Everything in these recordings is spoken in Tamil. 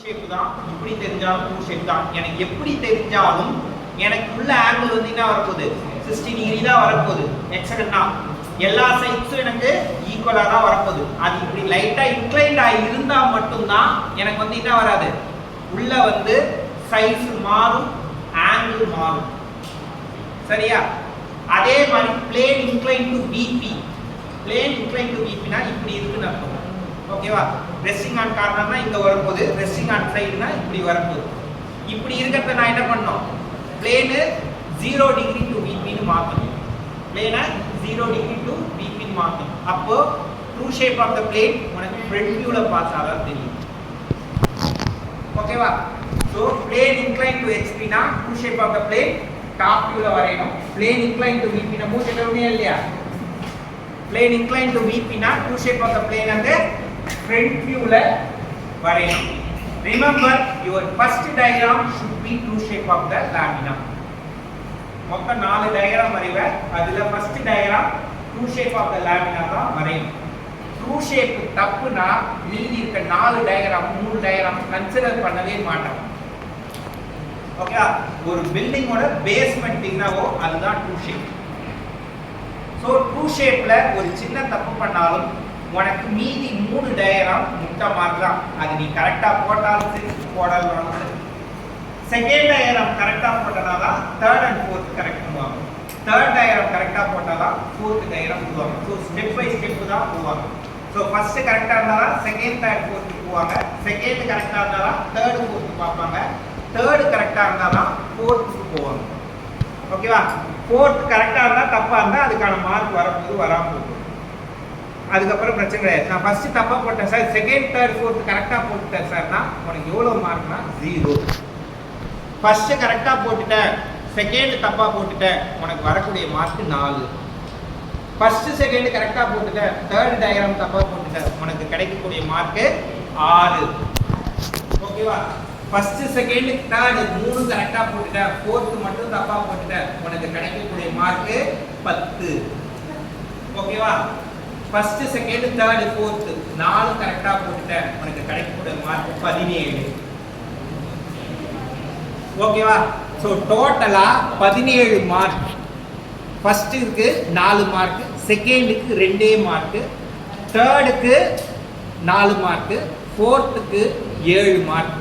ஷேப் தான். இப்படி தெரிஞ்சாலும் ட்ரூ ஷேப் தான். எனக்கு எப்படி தெரிஞ்சாலும் எனக்கு உள்ள ஆங்கிள் வந்து என்ன வரப்போகுது, 60 டிகிரி தான் வரப்போகுது. எக்ஸலண்டா எல்லா சைட்ஸும் எனக்கு ஈக்குவலா தான் வரப்போகுது. அது இப்படி லைட்டா இன்க்ளைன்ட் ஆகி இருந்தா மட்டும்தான் எனக்கு வந்து என்ன வராது, உள்ள வந்து சைஸ் மாறும், ஆங்கிள் மாறும். சரியா? அதே மாதிரி plane incline to PP, plane incline to பிபினா இப்படி இருக்குன்னு அர்த்தம். ஓகேவா? ரெஸ்டிங் ஆன் கார்னர்னா இங்க வரப்போகுது, ரெஸ்டிங் ஆன் சைடுனா இப்படி வரப்போகுது. இப்படி இருக்கிறத நான் என்ன பண்ணணும், பிளேனு 0 டிகிரி டு பிபின்னு மாற்றணும். பிளேனை 0 டிகிரி டு பிபின்னு மாற்றணும். அப்போ true shape of the plane உனக்கு ஃப்ரண்ட் வியூல பார்த்தாதான் தெரியும். ஓகேவா? ஸோ பிளேன் இன்க்ளைன் டு ஹெச்பினா true shape of the plane top வியூல வரையணும். பிளேன் இன்க்ளைன் டு பிபினா மூச்சு கவனியா இல்லையா? பிளேன் இன்க்ளைன் டு பிபினா true shape of the plane வந்து front view ல வரையணும். Remember your first diagram should be true shape of the lamina. மொத்தம் 4 டயகிராம் வரைவ, அதுல first diagram true shape of the lamina தான் வரையணும். true shape தப்புனா மீதி இருக்க 4 டயகிராம் 3 டயகிராம் கன்சிடர் பண்ணவே மாட்டோம். ஓகே? ஒரு பில்டிங்கோட பேஸ்மென்ட் என்னவோ அதுதான் true shape. சோ true shapeல ஒரு சின்ன தப்பு பண்ணாலும் உனக்கு மீதி 3 டயகிராம் முட்டை மார்க் தான். அது நீ கரெக்டா போட்டாலும் சரி போடலாம் சரி. செகண்ட் டயகிராம் கரெக்டா போட்டனாதான் தேர்ட் அண்ட் ஃபோர்த் கரெக்ட் பண்ணுவாங்க. தேர்ட் டயகிராம் கரெக்டா போட்டாதான் ஃபோர்த் டயகிராம் போடுவாங்க. ஸோ ஸ்டெப் பை ஸ்டெப் தான் போவாங்க. ஸோ ஃபர்ஸ்ட் கரெக்டா இருந்தாலும் செகண்ட் தேர்ட் ஃபோர்த் போவாங்க. செகண்ட் கரெக்டா இருந்தாலும் தேர்ட் ஃபோர்த் பார்ப்பாங்க. தேர்ட் கரெக்டா இருந்தாலும் ஃபோர்த் போவாங்க. ஓகேவா? ஃபோர்த் கரெக்டா இருந்தா தப்பா இருந்தா அதுக்கான மார்க் வரப்போது வராம போகும். அதுக்கப்புறம் பிரச்சனை கிடையாது. நான் ஃபர்ஸ்ட் தப்பா போட்டேன் சார், செகண்ட் தேர்ட் ஃபோர்த் கரெக்டா போட்டுட்டேன் சார்னா உனக்கு எவ்வளவு மார்க்னா 0. ஃபர்ஸ்ட் கரெக்டா போட்டுட்டேன், செகண்ட் தப்பா போட்டுட்டேன், உனக்கு வரக்கூடிய மார்க் 4. ஃபர்ஸ்ட் செகண்ட் கரெக்டா போட்டுட்டேன், தேர்ட் டயகிராம் தப்பா போட்டுட்டேன், உனக்கு கிடைக்கக்கூடிய மார்க் 6. ஓகேவா? ஃபர்ஸ்ட் செகண்ட் தேர்ட் 3 கரெக்டா போட்டுட்டேன், ஃபோர்த் மட்டும் தப்பா போட்டுட்டேன், உனக்கு கிடைக்கக்கூடிய மார்க் 10. ஓகேவா? ஃபர்ஸ்ட் செகண்ட் தேர்ட் ஃபோர்த் 4 கரெக்டா போட்டுட்டேன், உனக்கு கிடைக்கக்கூடிய மார்க் 17. ஓகேவா? சோ டோட்டலா 17 மார்க். ஃபர்ஸ்ட்க்கு 4 மார்க், செகண்டுக்கு 2 மார்க், தேர்டுக்கு 4 மார்க், ஃபோர்த்துக்கு 7 மார்க்.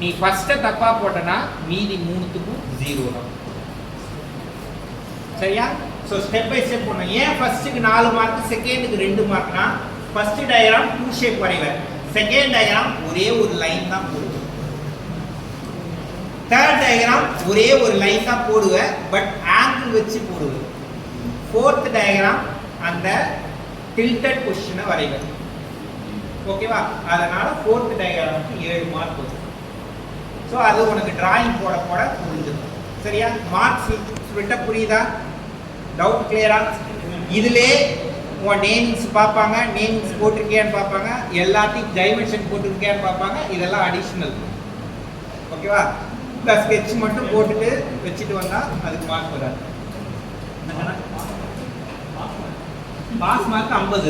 நீ ஃபர்ஸ்ட் தப்பா போட்டனா மீதி 3த்துக்கும் 0 தான். சரியா? ஸோ ஸ்டெப் பை ஸ்டெப் பண்ணணும். ஏன் ஃபர்ஸ்ட்டுக்கு 4 மார்க் செகண்டுக்கு 2 மார்க்னா ஃபர்ஸ்ட் டயகிராம் ட்ரூ ஷேப் வரைவேன், செகண்ட் டயகிராம் ஒரே ஒரு லைன் தான் போடுவேன், தேர்ட் டயகிராம் ஒரே ஒரு லைன் தான் போடுவேன் பட் ஆங்கிள் வச்சு போடுவேன், ஃபோர்த் டயகிராம் அந்த டில்டட் பொசிஷனை வரைவேன். ஓகேவா? அதனால ஃபோர்த் டயகிராமுக்கு 7 மார்க் வரும். ஸோ அது உனக்கு டிராயிங் போட போட புரிஞ்சிடும். சரியா? மார்க்ஸ் விட்ட புரியுதா? டவுட் கிளியரா? இதிலே உன் நேமிங்ஸ் பார்ப்பாங்க, நேமிங்ஸ் போட்டிருக்கேன்னு பார்ப்பாங்க, எல்லாத்தையும் டைமென்ஷன் போட்டிருக்கேன்னு பார்ப்பாங்க. இதெல்லாம் அடிஷ்னல். ஓகேவா? ப்ளஸ் ஸ்கெட்ச் மட்டும் போட்டுட்டு வச்சுட்டு வந்தா அதுக்கு மார்க் வராது. Pass mark 50.